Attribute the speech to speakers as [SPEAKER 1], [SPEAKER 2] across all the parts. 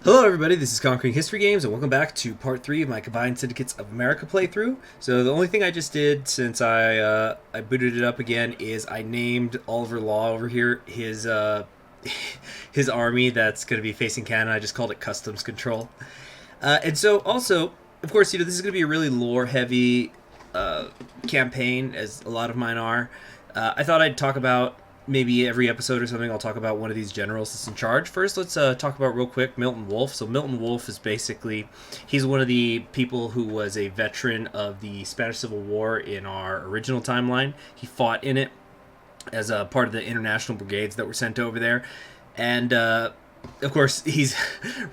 [SPEAKER 1] Hello everybody, this is Conquering History Games, and welcome back to part 3 of my combined Syndicates of America playthrough. So the only thing I just did since I booted it up again is I named Oliver Law over here his army that's going to be facing Canada. I just called it Customs Control. And so also, of course, this is going to be a really lore-heavy campaign, as a lot of mine are. I thought I'd talk about maybe every episode or something I'll talk about one of these generals that's in charge. First, let's talk about real quick Milton Wolfe. So Milton Wolfe is basically, he's one of the people who was a veteran of the Spanish Civil War in our original timeline. He fought in it as a part of the international brigades that were sent over there. And of course, he's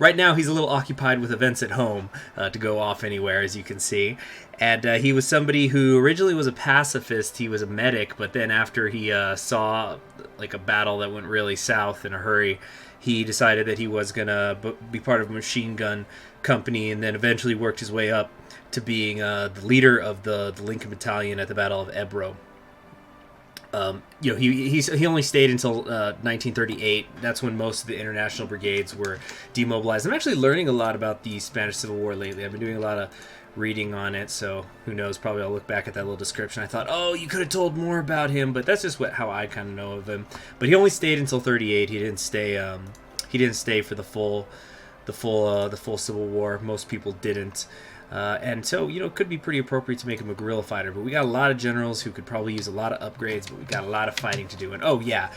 [SPEAKER 1] right now he's a little occupied with events at home to go off anywhere, as you can see. And he was somebody who originally was a pacifist. He was a medic, but then after he saw like a battle that went really south in a hurry, he decided that he was gonna be part of a machine gun company, and then eventually worked his way up to being the leader of the Lincoln Battalion at the Battle of Ebro. He only stayed until 1938. That's when most of the international brigades were demobilized. I'm actually learning a lot about the Spanish Civil War lately. I've been doing a lot of reading on it, so who knows? Probably I'll look back at that little description. I thought, oh, you could have told more about him, but that's just how I kind of know of him. But he only stayed until 38. He didn't stay. He didn't stay for the full Civil War. Most people didn't. And so, it could be pretty appropriate to make him a guerrilla fighter. But we got a lot of generals who could probably use a lot of upgrades, but we got a lot of fighting to do. And oh yeah,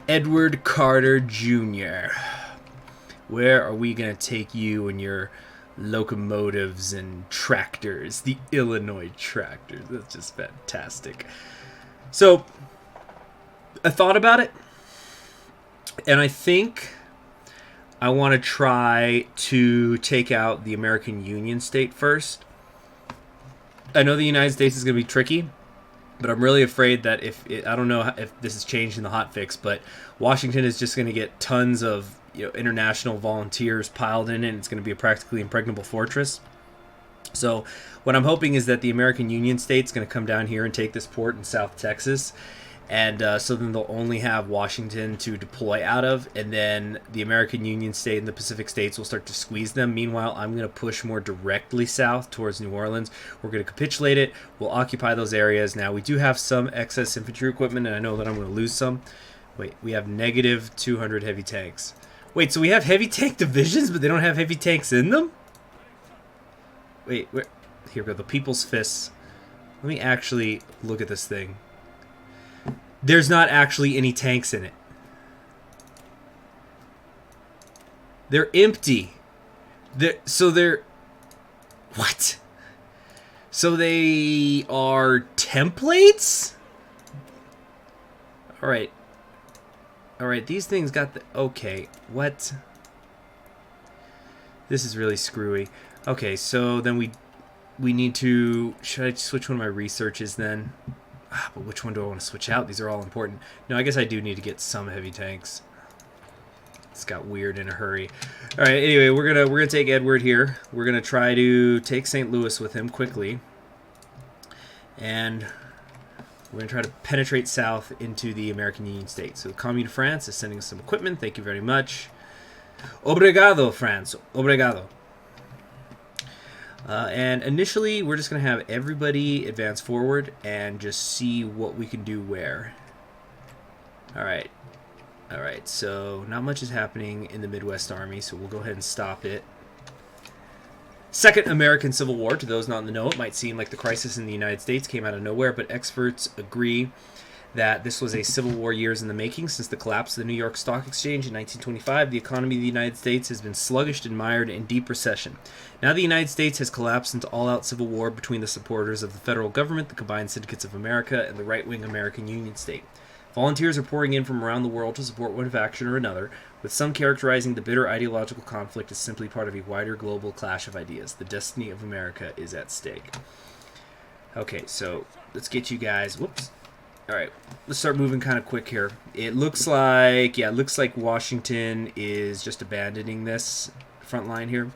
[SPEAKER 1] Edward Carter Jr. Where are we going to take you and your locomotives and tractors? The Illinois tractors. That's just fantastic. So, I thought about it, and I think I want to try to take out the American Union state first. I know the United States is going to be tricky, but I'm really afraid that I don't know if this has changed in the hotfix, but Washington is just going to get tons of international volunteers piled in it, and it's going to be a practically impregnable fortress. So what I'm hoping is that the American Union state's going to come down here and take this port in South Texas. And so then they'll only have Washington to deploy out of, and then the American Union state and the Pacific states will start to squeeze them. Meanwhile, I'm going to push more directly south towards New Orleans. We're going to capitulate it. We'll occupy those areas. Now, we do have some excess infantry equipment, and I know that I'm going to lose some. Wait, we have negative 200 heavy tanks. Wait, so we have heavy tank divisions, but they don't have heavy tanks in them? Wait, where? Here we go, the People's Fists. Let me actually look at this thing. There's not actually any tanks in it. They're empty. So they're... What? So they are templates? Alright. Alright, these things got the... Okay, what? This is really screwy. Okay, so then we need to... Should I switch one of my researches then? But which one do I want to switch out? These are all important. No, I guess I do need to get some heavy tanks. It's got weird in a hurry. All right. Anyway, we're gonna take Edward here. We're gonna try to take St. Louis with him quickly, and we're gonna try to penetrate south into the American Union state. So the Commune of France is sending us some equipment. Thank you very much. Obrigado, France. Obrigado. And initially, we're just going to have everybody advance forward and just see what we can do where. Alright. Alright, so not much is happening in the Midwest Army, so we'll go ahead and stop it. Second American Civil War, to those not in the know, it might seem like the crisis in the United States came out of nowhere, but experts agree that this was a Civil War years in the making. Since the collapse of the New York Stock Exchange in 1925, the economy of the United States has been sluggish and mired in deep recession. Now the United States has collapsed into all-out civil war between the supporters of the federal government, the combined Syndicates of America, and the right-wing American Union state. Volunteers are pouring in from around the world to support one faction or another, with some characterizing the bitter ideological conflict as simply part of a wider global clash of ideas. The destiny of America is at stake. Okay, so let's get you guys... Whoops. Alright, let's start moving kind of quick here. It looks like, Washington is just abandoning this front line here.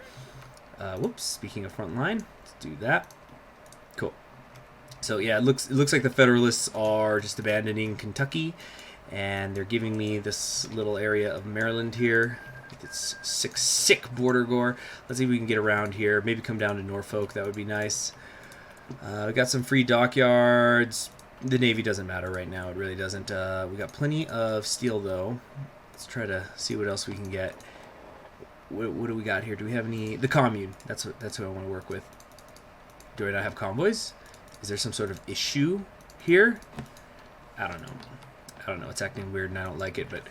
[SPEAKER 1] Whoops, speaking of front line, let's do that. Cool. So yeah, it looks like the Federalists are just abandoning Kentucky, and they're giving me this little area of Maryland here. this sick border gore. Let's see if we can get around here. Maybe come down to Norfolk. That would be nice. We got some free dockyards. The Navy doesn't matter right now. It really doesn't. We got plenty of steel, though. Let's try to see what else we can get. What do we got here? Do we have any... The commune. That's what I want to work with. Do I not have convoys? Is there some sort of issue here? I don't know. It's acting weird and I don't like it, but...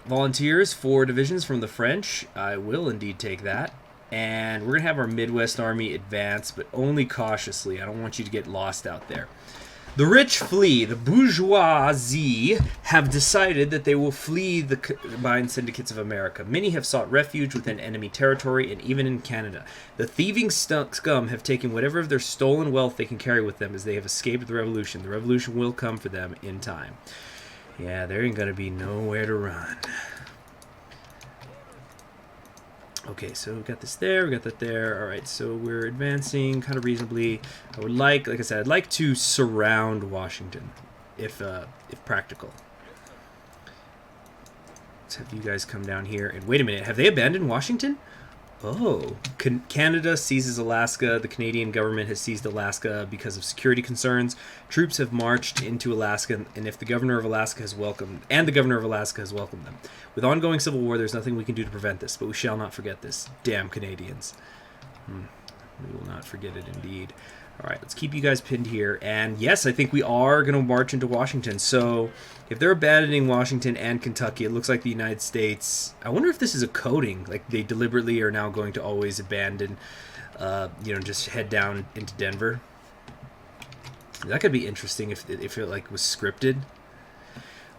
[SPEAKER 1] volunteers, 4 divisions from the French. I will indeed take that. And we're going to have our Midwest Army advance, but only cautiously. I don't want you to get lost out there. The rich flee. The bourgeoisie have decided that they will flee the combined syndicates of America. Many have sought refuge within enemy territory and even in Canada. The thieving scum have taken whatever of their stolen wealth they can carry with them as they have escaped the revolution. The revolution will come for them in time. Yeah, there ain't gonna be nowhere to run. Okay, so we got this there, we got that there. All right, so we're advancing kind of reasonably. I would like I said, I'd like to surround Washington, if practical. Let's have you guys come down here. And wait a minute, have they abandoned Washington? Oh, Canada seizes Alaska. The Canadian government has seized Alaska because of security concerns. Troops have marched into Alaska, and if the governor of Alaska has welcomed, them. With ongoing civil war, there's nothing we can do to prevent this, but we shall not forget this. Damn Canadians. We will not forget it indeed. All right, let's keep you guys pinned here. And yes, I think we are going to march into Washington. So if they're abandoning Washington and Kentucky, it looks like the United States... I wonder if this is a coding. Like they deliberately are now going to always abandon, just head down into Denver. That could be interesting if it like was scripted.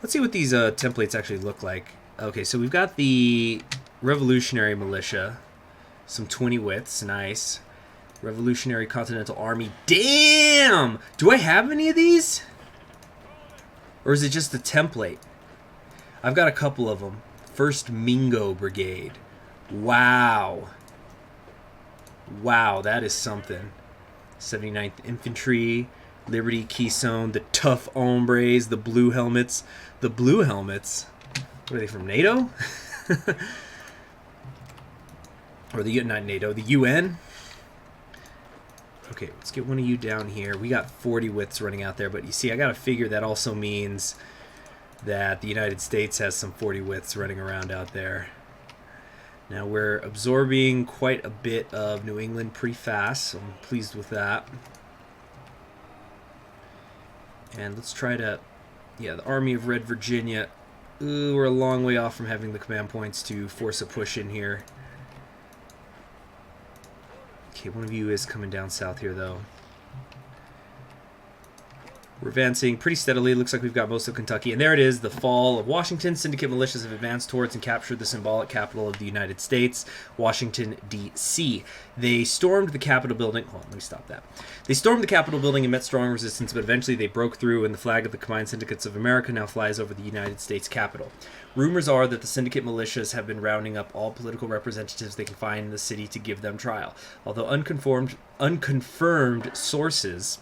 [SPEAKER 1] Let's see what these templates actually look like. Okay, so we've got the Revolutionary Militia. Some 20 widths, nice. Revolutionary Continental Army. Damn! Do I have any of these? Or is it just the template? I've got a couple of them. 1st Mingo Brigade. Wow. Wow, that is something. 79th Infantry, Liberty Keystone, the tough hombres, the blue helmets. The blue helmets? What are they, from NATO? Or not NATO, the UN? Okay, let's get one of you down here. We got 40 widths running out there, but you see, I gotta figure that also means that the United States has some 40 widths running around out there. Now we're absorbing quite a bit of New England pretty fast, so I'm pleased with that. And let's try to, the Army of Red Virginia. Ooh, we're a long way off from having the command points to force a push in here. Okay, one of you is coming down south here, though. We're advancing pretty steadily. Looks like we've got most of Kentucky. And there it is, the fall of Washington. Syndicate militias have advanced towards and captured the symbolic capital of the United States, Washington, D.C. They stormed the Capitol building. Hold on, let me stop that. They stormed the Capitol building and met strong resistance, but eventually they broke through, and the flag of the Combined Syndicates of America now flies over the United States Capitol. Rumors are that the syndicate militias have been rounding up all political representatives they can find in the city to give them trial. Although unconfirmed sources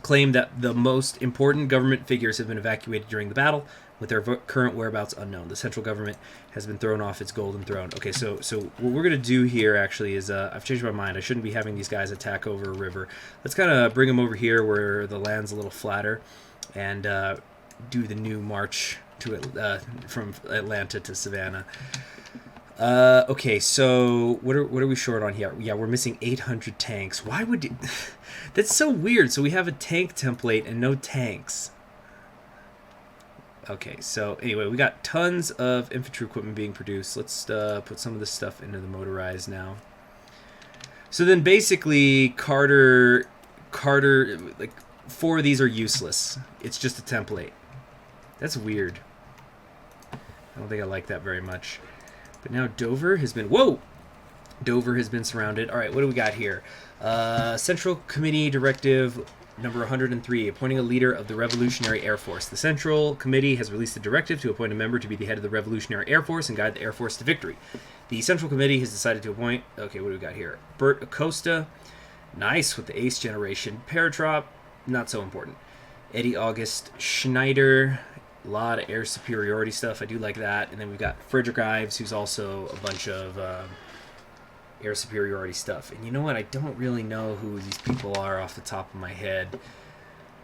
[SPEAKER 1] claim that the most important government figures have been evacuated during the battle, with their current whereabouts unknown. The central government has been thrown off its golden throne. Okay, so what we're going to do here actually is, I've changed my mind. I shouldn't be having these guys attack over a river. Let's kind of bring them over here where the land's a little flatter, and do the new march to from Atlanta to Savannah. Okay, so what are we short on here? Yeah, we're missing 800 tanks. Why would you... That's so weird. So we have a tank template and no tanks. Okay, so anyway, we got tons of infantry equipment being produced. Let's put some of this stuff into the motorized now. So then basically Carter, like 4 of these are useless. It's just a template. That's weird. I don't think I like that very much. But now Dover has been... Whoa! Dover has been surrounded. All right, what do we got here? Central Committee Directive number 103, appointing a leader of the Revolutionary Air Force. The Central Committee has released a directive to appoint a member to be the head of the Revolutionary Air Force and guide the Air Force to victory. The Central Committee has decided to appoint... Okay, what do we got here? Bert Acosta. Nice with the Ace generation. Paratrop, not so important. Eddie August Schneider. A lot of air superiority stuff. I do like that. And then we've got Frederick Ives, who's also a bunch of air superiority stuff. And you know what? I don't really know who these people are off the top of my head.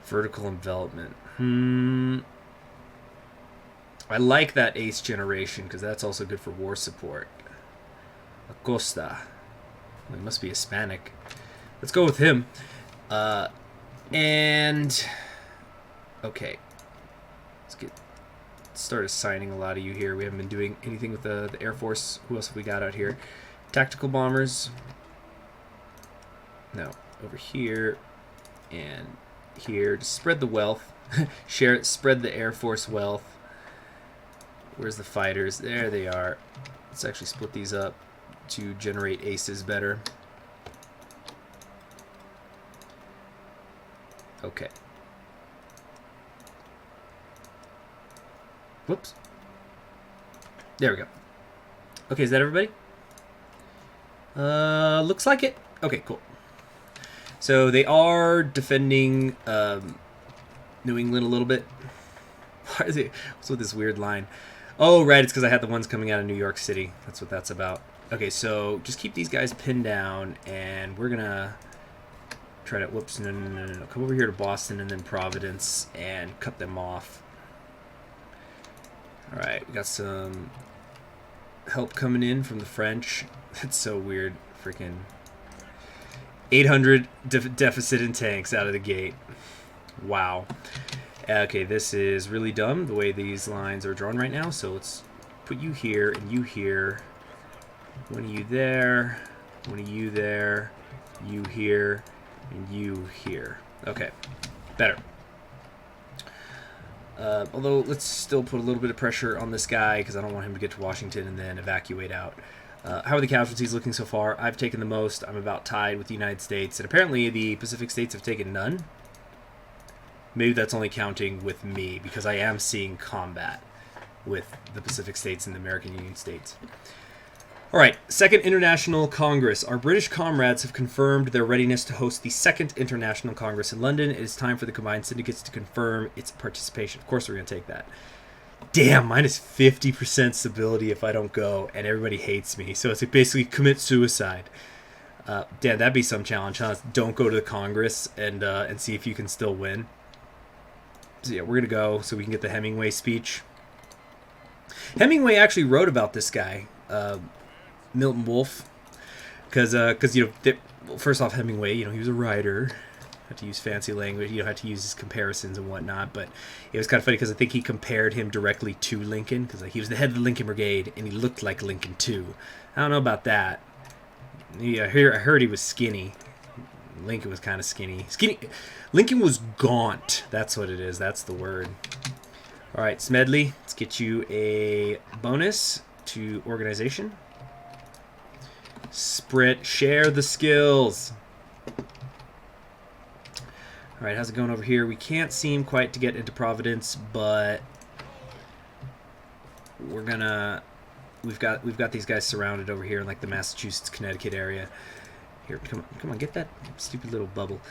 [SPEAKER 1] Vertical envelopment. I like that ace generation because that's also good for war support. Acosta. Well, he must be Hispanic. Let's go with him. And okay, let's get start assigning a lot of you here. We haven't been doing anything with the Air Force. Who else have we got out here? Tactical bombers. No, over here and here to spread the wealth. Share it. Spread the Air Force wealth. Where's the fighters? There they are. Let's actually split these up to generate aces better. Okay. Whoops. There we go. Okay, is that everybody? Looks like it. Okay, cool. So they are defending New England a little bit. Why is it? What's with this weird line? Oh, right. It's because I had the ones coming out of New York City. That's what that's about. Okay, so just keep these guys pinned down, and we're gonna try to. Whoops! No. Come over here to Boston and then Providence and cut them off. All right, we got some help coming in from the French. That's so weird. Freaking 800 deficit in tanks out of the gate. Wow. Okay, this is really dumb the way these lines are drawn right now. So let's put you here and you here. One of you there. One of you there. You here. And you here. Okay, better. Although, let's still put a little bit of pressure on this guy because I don't want him to get to Washington and then evacuate out. How are the casualties looking so far? I've taken the most. I'm about tied with the United States. And apparently the Pacific states have taken none. Maybe that's only counting with me because I am seeing combat with the Pacific states and the American Union states. All right, Second International Congress. Our British comrades have confirmed their readiness to host the Second International Congress in London. It is time for the combined syndicates to confirm its participation. Of course, we're going to take that. Damn, minus 50% stability if I don't go, and everybody hates me. So it's basically commit suicide. Damn, that'd be some challenge, huh? Don't go to the Congress and see if you can still win. So yeah, we're going to go so we can get the Hemingway speech. Hemingway actually wrote about this guy, Milton Wolfe, because you know, well, first off, Hemingway, you know, he was a writer, had to use fancy language, you know, had to use his comparisons and whatnot, but it was kind of funny because I think he compared him directly to Lincoln, because like, he was the head of the Lincoln Brigade, and he looked like Lincoln too. I don't know about that. Yeah, I heard he was skinny. Lincoln was kind of skinny. Lincoln was gaunt. That's what it is. That's the word. All right, Smedley, let's get you a bonus to organization. Sprint, share the skills. All right, how's it going over here? We can't seem quite to get into Providence, but we're gonna. We've got these guys surrounded over here in like the Massachusetts, Connecticut area. Here, come on, get that stupid little bubble.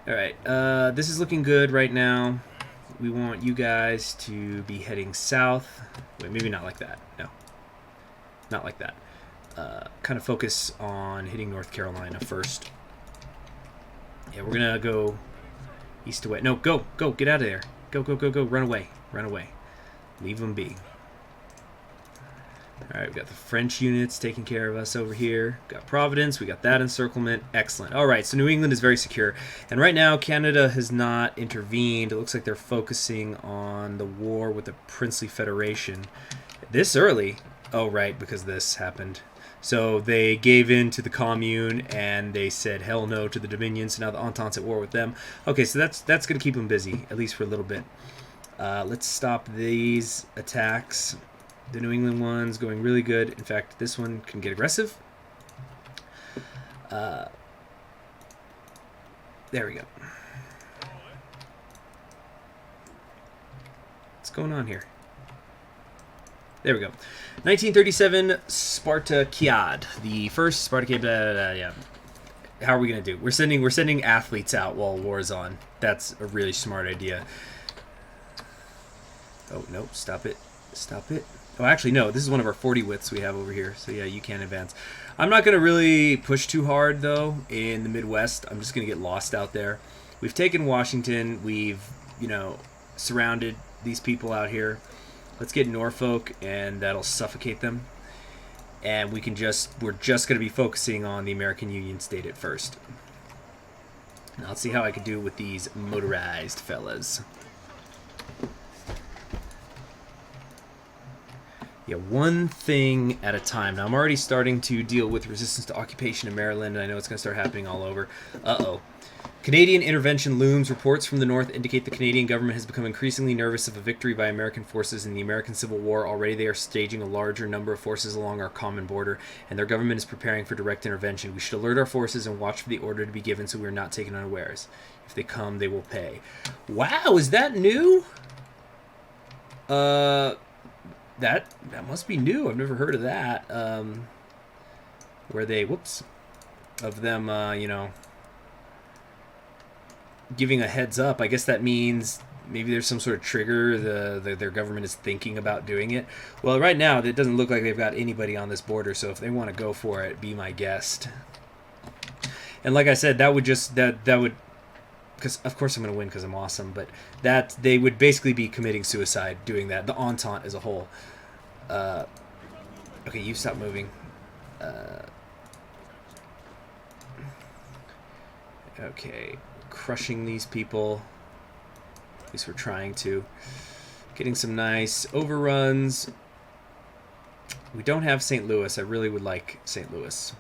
[SPEAKER 1] All right, this is looking good right now. We want you guys to be heading south. Wait, maybe not like that. No, not like that. Kind of focus on hitting North Carolina first. Yeah, we're gonna go east to west. No, go, get out of there. Go, run away. Leave them be. All right, we got the French units taking care of us over here. Got Providence, we got that encirclement. Excellent. All right, so New England is very secure. And right now, Canada has not intervened. It looks like they're focusing on the war with the Princely Federation. This early? Oh, right, because this happened. So they gave in to the Commune, and they said hell no to the Dominions. So now the Entente's at war with them. Okay, so that's going to keep them busy, at least for a little bit. Let's stop these attacks. The New England one's going really good. In fact, this one can get aggressive. There we go. What's going on here? There we go. 1937 Spartakiad. The first Spartakiad. Yeah. How are we gonna do? We're sending athletes out while war's on. That's a really smart idea. Oh, no, stop it. Stop it. Oh, actually, no, this is one of our 40 widths we have over here. So, yeah, you can advance. I'm not going to really push too hard, though, in the Midwest. I'm just going to get lost out there. We've taken Washington. We've, surrounded these people out here. Let's get Norfolk, and that'll suffocate them. And we're just going to be focusing on the American Union state at first. Now, let's see how I can do with these motorized fellas. Yeah, one thing at a time. Now, I'm already starting to deal with resistance to occupation in Maryland, and I know it's going to start happening all over. Uh-oh. Canadian intervention looms. Reports from the north indicate the Canadian government has become increasingly nervous of a victory by American forces in the American Civil War. Already they are staging a larger number of forces along our common border, and their government is preparing for direct intervention. We should alert our forces and watch for the order to be given so we are not taken unawares. If they come, they will pay. Wow, is that new? That must be new. I've never heard of that. Where they, of them, giving a heads up. I guess that means maybe there's some sort of trigger their government is thinking about doing it. Well, right now it doesn't look like they've got anybody on this border, so if they want to go for it, be my guest. And like I said, that would because of course I'm going to win because I'm awesome, but that they would basically be committing suicide doing that, the Entente as a whole. Okay, you stop moving. Okay, crushing these people. At least we're trying to. Getting some nice overruns. We don't have St. Louis. I really would like St. Louis.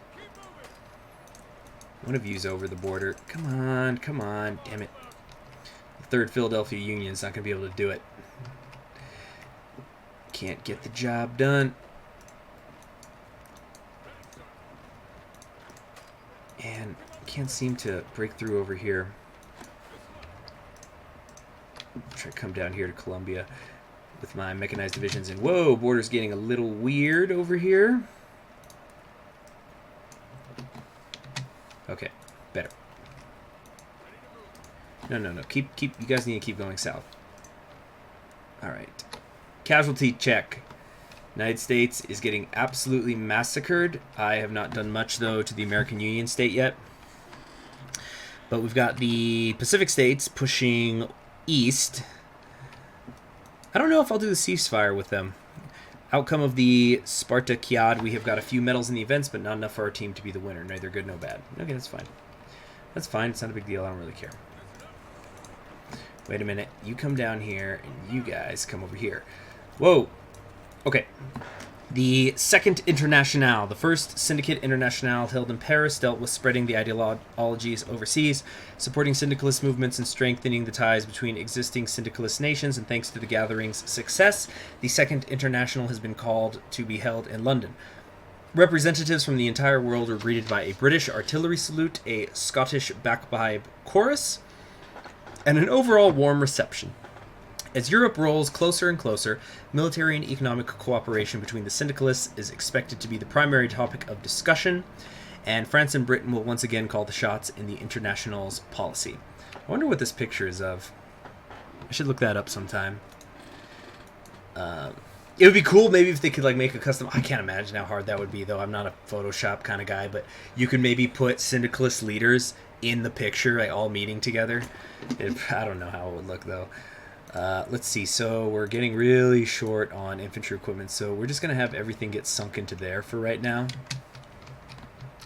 [SPEAKER 1] One of you's over the border. Come on, come on. Damn it. The 3rd Philadelphia Union's not going to be able to do it. Can't get the job done. And can't seem to break through over here. Try to come down here to Columbia with my mechanized divisions. And whoa, border's getting a little weird over here. Okay, better. No. Keep. You guys need to keep going south. All right. Casualty check. United States is getting absolutely massacred. I have not done much, though, to the American Union state yet. But we've got the Pacific states pushing east. I don't know if I'll do the ceasefire with them. Outcome of the Spartakiad, we have got a few medals in the events, but not enough for our team to be the winner. Neither good nor bad. Okay, that's fine. That's fine. It's not a big deal. I don't really care. Wait a minute. You come down here, and you guys come over here. Whoa. Okay. The Second Internationale, the first Syndicate Internationale held in Paris, dealt with spreading the ideologies overseas, supporting syndicalist movements and strengthening the ties between existing syndicalist nations, and thanks to the gathering's success, the Second International has been called to be held in London. Representatives from the entire world were greeted by a British artillery salute, a Scottish bagpipe chorus, and an overall warm reception. As Europe rolls closer and closer, military and economic cooperation between the syndicalists is expected to be the primary topic of discussion, and France and Britain will once again call the shots in the International's policy. I wonder what this picture is of. I should look that up sometime. It would be cool maybe if they could make a custom. I can't imagine how hard that would be, though. I'm not a Photoshop kind of guy, but you could maybe put syndicalist leaders in the picture, all meeting together. I don't know how it would look, though. Let's see. So we're getting really short on infantry equipment, so we're just going to have everything get sunk into there for right now.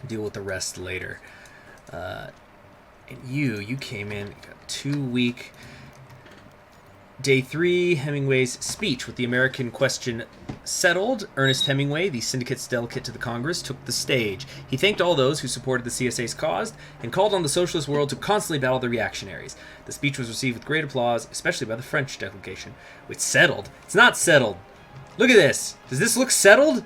[SPEAKER 1] Deal with the rest later. And you came in, got 2 week. Day 3, Hemingway's speech with the American question settled. Ernest Hemingway, the Syndicates delegate to the Congress, took the stage. He thanked all those who supported the CSA's cause and called on the socialist world to constantly battle the reactionaries. The speech was received with great applause, especially by the French delegation. It's settled. It's not settled. Look at this. Does this look settled?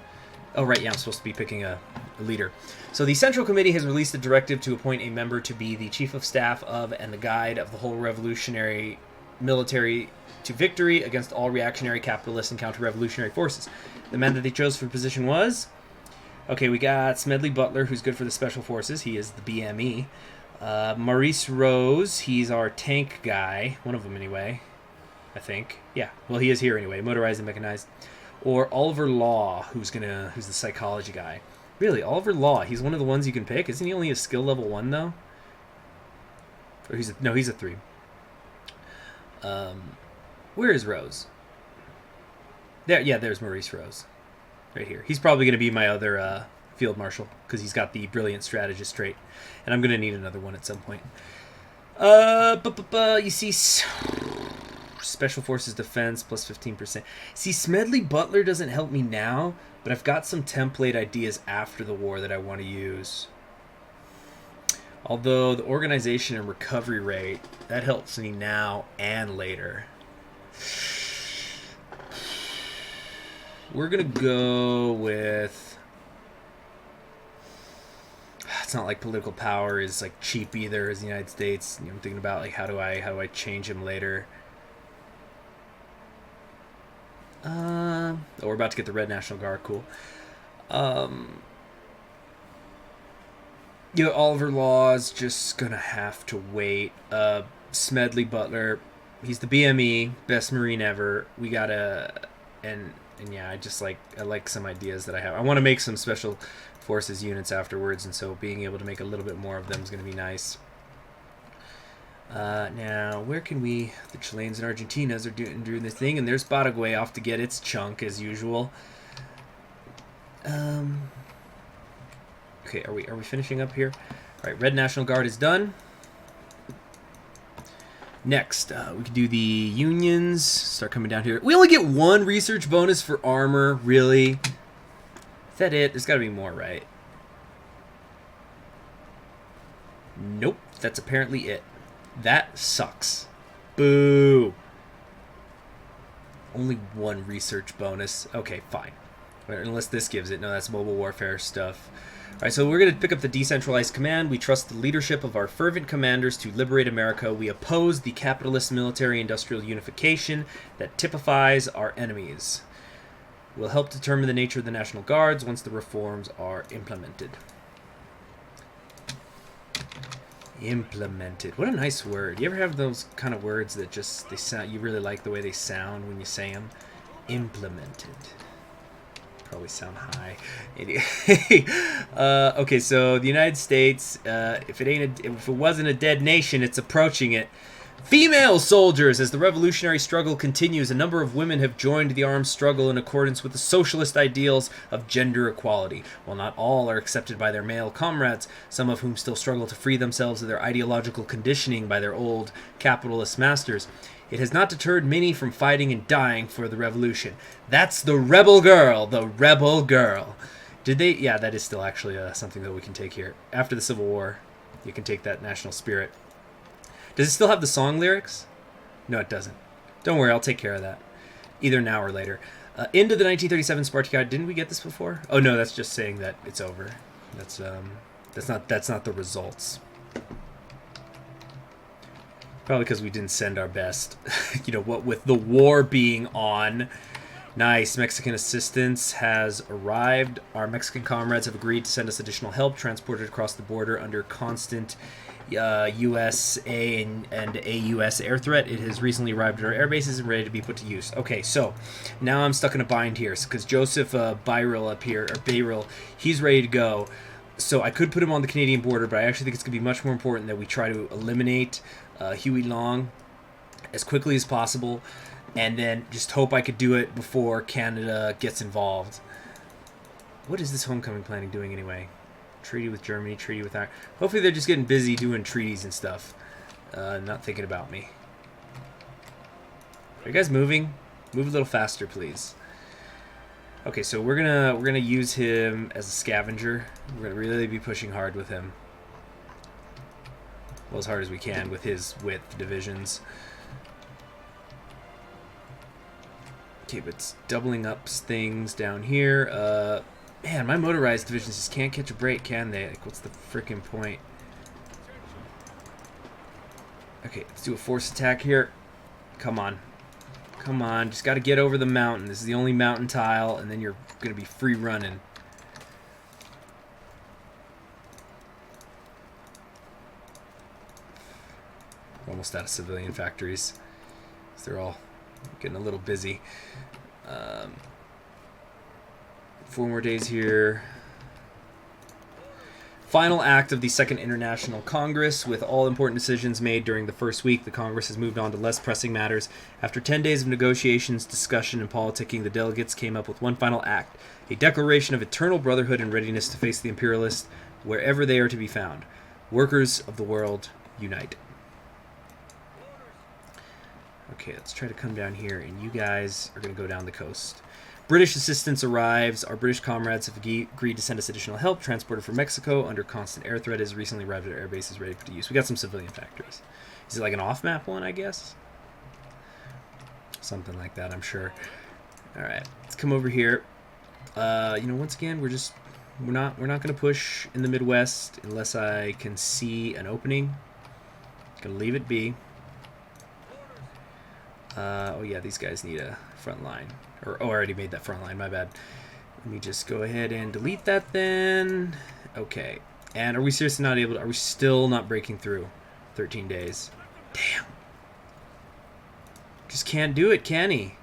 [SPEAKER 1] Oh, right, yeah, I'm supposed to be picking a leader. So the Central Committee has released a directive to appoint a member to be the chief of staff of and the guide of the whole revolutionary military to victory against all reactionary, capitalist, and counter-revolutionary forces. The man that they chose for the position was... Okay, we got Smedley Butler, who's good for the Special Forces. He is the BME. Maurice Rose, he's our tank guy. One of them, anyway. I think. Yeah. Well, he is here anyway. Motorized and mechanized. Or Oliver Law, who's the psychology guy. Really, Oliver Law. He's one of the ones you can pick. Isn't he only a skill level 1 though? Or he's a 3. Where is Rose? There. Yeah, there's Maurice Rose, right here. He's probably going to be my other field marshal because he's got the brilliant strategist trait, and I'm going to need another one at some point. You see, Special Forces Defense plus 15%. See, Smedley Butler doesn't help me now, but I've got some template ideas after the war that I want to use. Although the organization and recovery rate, that helps me now and later. We're going to go with... It's not like political power is like cheap either as the United States. I'm thinking about like how do I change him later. We're about to get the Red National Guard. Cool. Oliver Law is just gonna have to wait. Smedley Butler, he's the BME, best Marine ever. We gotta and yeah, I like some ideas that I have. I want to make some special forces units afterwards, and so being able to make a little bit more of them is gonna be nice. Now, where can we... The Chileans and Argentinas are doing this thing, and there's Paraguay off to get its chunk, as usual. Okay, are we finishing up here? Alright, Red National Guard is done. Next, we can do the unions. Start coming down here. We only get 1 research bonus for armor, really? Is that it? There's got to be more, right? Nope, that's apparently it. That sucks. Boo. Only 1 research bonus. Okay, fine. Unless this gives it. No, that's mobile warfare stuff. Alright, so we're going to pick up the decentralized command. We trust the leadership of our fervent commanders to liberate America. We oppose the capitalist military-industrial unification that typifies our enemies. We'll help determine the nature of the National Guards once the reforms are implemented. Implemented. What a nice word. You ever have those kind of words that just, they sound, you really like the way they sound when you say them? Implemented. Probably sound high. Okay, so the United States, if it wasn't a dead nation, it's approaching it. Female soldiers! As the revolutionary struggle continues, a number of women have joined the armed struggle in accordance with the socialist ideals of gender equality. While not all are accepted by their male comrades, some of whom still struggle to free themselves of their ideological conditioning by their old capitalist masters, it has not deterred many from fighting and dying for the revolution. That's the rebel girl! The rebel girl! Did they... Yeah, that is still actually something that we can take here. After the Civil War, you can take that national spirit. Does it still have the song lyrics? No, it doesn't. Don't worry, I'll take care of that. Either now or later. Into the 1937 Spartacide. Didn't we get this before? Oh no, that's just saying that it's over. That's not the results. Probably because we didn't send our best. What with the war being on. Nice. Mexican assistance has arrived. Our Mexican comrades have agreed to send us additional help transported across the border under constant USA and AUS air threat. It has recently arrived at our air bases and ready to be put to use. Okay, so now I'm stuck in a bind here because Joseph Byril up here, or Bayril, he's ready to go. So I could put him on the Canadian border, but I actually think it's going to be much more important that we try to eliminate Huey Long as quickly as possible, and then just hope I could do it before Canada gets involved. What is this homecoming planning doing anyway? Treaty with Germany, treaty with Ireland. Hopefully they're just getting busy doing treaties and stuff. Not thinking about me. Are you guys moving? Move a little faster, please. Okay, so we're gonna use him as a scavenger. We're gonna really be pushing hard with him. Well, as hard as we can with his width divisions. Okay, but it's doubling up things down here. Man, my motorized divisions just can't catch a break, can they? Like, what's the freaking point? Okay, let's do a force attack here. Come on. Come on, just got to get over the mountain. This is the only mountain tile, and then you're going to be free running. We're almost out of civilian factories. They're all Getting a little busy. 4 more days here. Final act of the Second International Congress. With all important decisions made during the first week, the Congress has moved on to less pressing matters. After 10 days of negotiations, discussion, and politicking, the delegates came up with one final act, a declaration of eternal brotherhood and readiness to face the imperialists wherever they are to be found. Workers of the world, unite. Okay, let's try to come down here, and you guys are going to go down the coast. British assistance arrives. Our British comrades have agreed to send us additional help, transported from Mexico under constant air threat, has recently arrived at our air bases ready for use. We got some civilian factories. Is it like an off-map one, I guess? Something like that, I'm sure. All right, let's come over here. Once again, we're not going to push in the Midwest unless I can see an opening. Gonna leave it be. Oh yeah, these guys need a front line. I already made that front line, my bad. Let me just go ahead and delete that then. Okay. And are we seriously not able to... Are we still not breaking through? 13 days. Damn. Just can't do it, can he?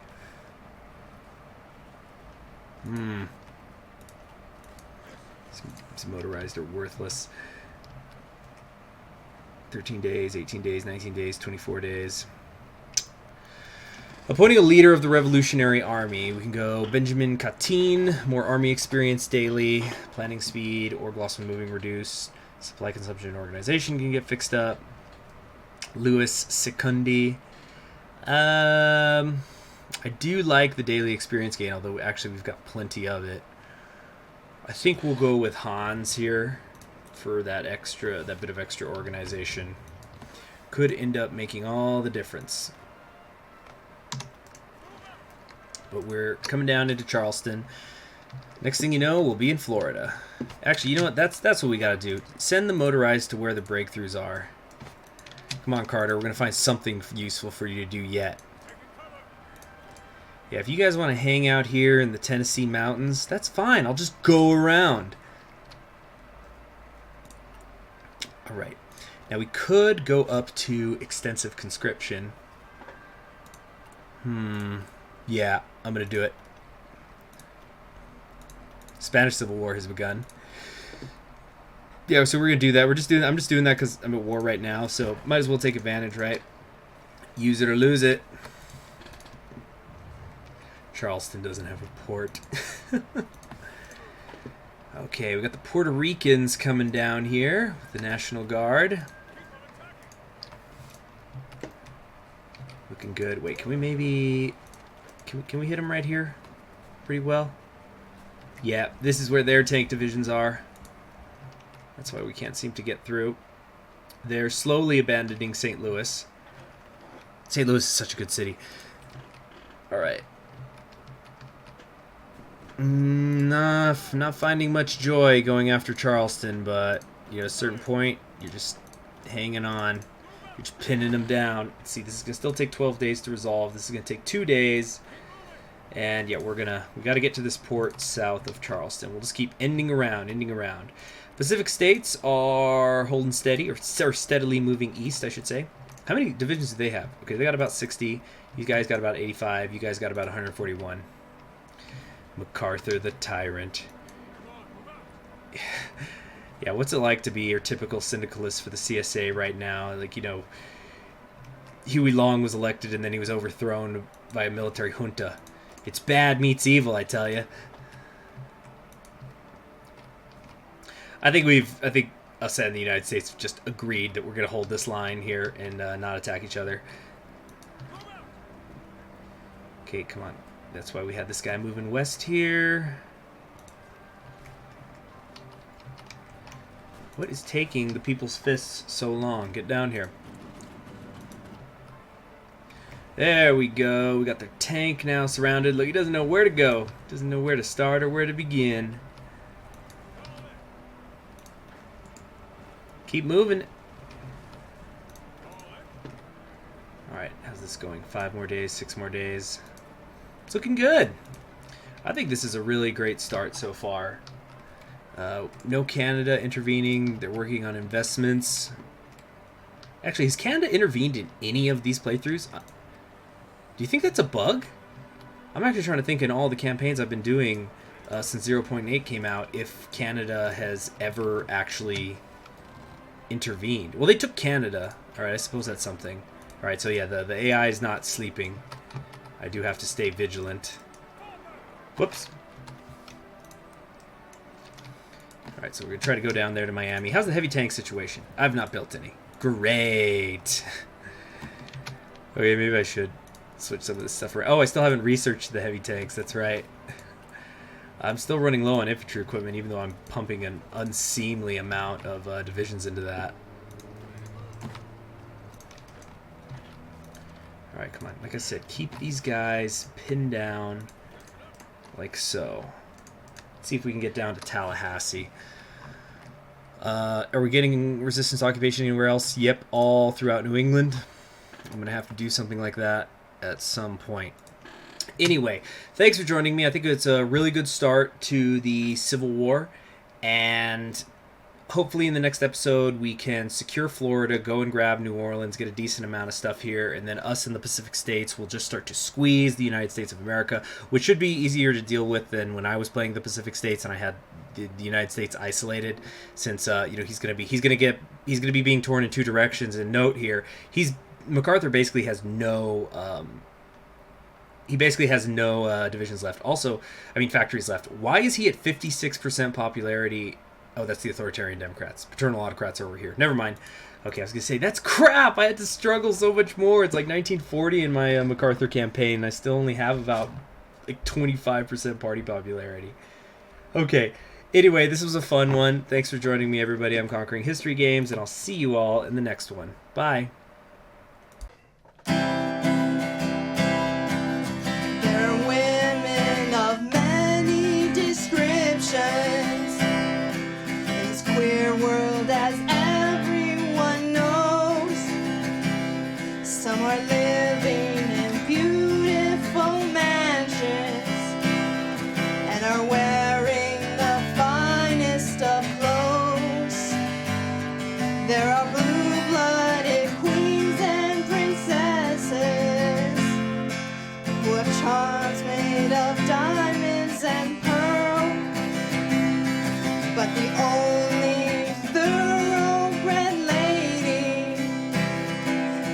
[SPEAKER 1] These motorized are worthless. 13 days, 18 days, 19 days, 24 days. Appointing a leader of the Revolutionary Army. We can go Benjamin Katyn, more army experience daily, planning speed, org loss when moving reduced, supply consumption and organization can get fixed up. Louis Secundi. I do like the daily experience gain, although actually we've got plenty of it. I think we'll go with Hans here for that bit of extra organization. Could end up making all the difference. But we're coming down into Charleston. Next thing you know, we'll be in Florida. Actually, you know what? That's what we got to do. Send the motorized to where the breakthroughs are. Come on, Carter. We're going to find something useful for you to do yet. Yeah, if you guys want to hang out here in the Tennessee mountains, that's fine. I'll just go around. All right. Now, we could go up to extensive conscription. Yeah, I'm going to do it. Spanish Civil War has begun. Yeah, so we're going to do that. I'm just doing that because I'm at war right now, so might as well take advantage, right? Use it or lose it. Charleston doesn't have a port. Okay, we got the Puerto Ricans coming down here with the National Guard. Looking good. Wait, can we maybe... Can we hit them right here? Pretty well. Yeah, this is where their tank divisions are. That's why we can't seem to get through. They're slowly abandoning St. Louis. St. Louis is such a good city. All right. Not finding much joy going after Charleston, but at a certain point, you're just hanging on. You're just pinning them down. See, this is going to still take 12 days to resolve. This is going to take 2 days. And yeah, we got to get to this port south of Charleston. We'll just keep ending around. Pacific states are holding steady, or steadily moving east, I should say. How many divisions do they have? Okay, they got about 60. You guys got about 85. You guys got about 141. MacArthur the tyrant. Yeah, what's it like to be your typical syndicalist for the CSA right now? Like, Huey Long was elected and then he was overthrown by a military junta. It's bad meets evil, I tell you. I think us and the United States have just agreed that we're going to hold this line here and not attack each other. Okay, come on. That's why we had this guy moving west here. What is taking the People's Fists so long? Get down here. There we go. We got their tank now surrounded. Look, he doesn't know where to go. Doesn't know where to start or where to begin. Keep moving. Alright, how's this going? 5 more days, 6 more days. It's looking good. I think this is a really great start so far. No Canada intervening. They're working on investments. Actually, has Canada intervened in any of these playthroughs? Do you think that's a bug? I'm actually trying to think in all the campaigns I've been doing since 0.8 came out if Canada has ever actually intervened. Well, they took Canada. All right, I suppose that's something. All right, so yeah, the AI is not sleeping. I do have to stay vigilant. Whoops. All right, so we're going to try to go down there to Miami. How's the heavy tank situation? I've not built any. Great. Okay, maybe I should switch some of this stuff around. Oh, I still haven't researched the heavy tanks. That's right. I'm still running low on infantry equipment, even though I'm pumping an unseemly amount of divisions into that. All right, come on. Like I said, keep these guys pinned down like so. Let's see if we can get down to Tallahassee. Are we getting resistance occupation anywhere else? Yep, all throughout New England. I'm going to have to do something like that at some point. Anyway, thanks for joining me. I think it's a really good start to the Civil War, and hopefully in the next episode we can secure Florida, go and grab New Orleans, get a decent amount of stuff here, and then us in the Pacific States will just start to squeeze the United States of America, which should be easier to deal with than when I was playing the Pacific States and I had the United States isolated, since he's going to be being torn in two directions. And note here, MacArthur basically has no divisions left. Also, I mean factories left. Why is he at 56% popularity? Oh, that's the authoritarian Democrats. Paternal autocrats are over here. Never mind. Okay, I was going to say, that's crap! I had to struggle so much more. It's like 1940 in my MacArthur campaign, and I still only have about like 25% party popularity. Okay, anyway, this was a fun one. Thanks for joining me, everybody. I'm Conquering History Games, and I'll see you all in the next one. Bye!
[SPEAKER 2] World, as everyone knows, some are living in beautiful mansions and are wearing the finest of clothes. There are blue-blooded queens and princesses who have charms made of diamonds and pearls, but the only thoroughbred lady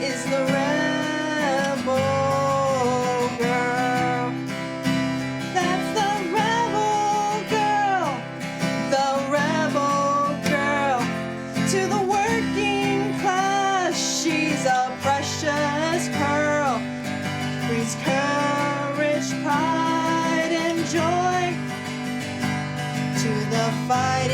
[SPEAKER 2] is the rebel girl. That's the rebel girl. To the working class, she's a precious pearl. Brings courage, pride, and joy to the fighting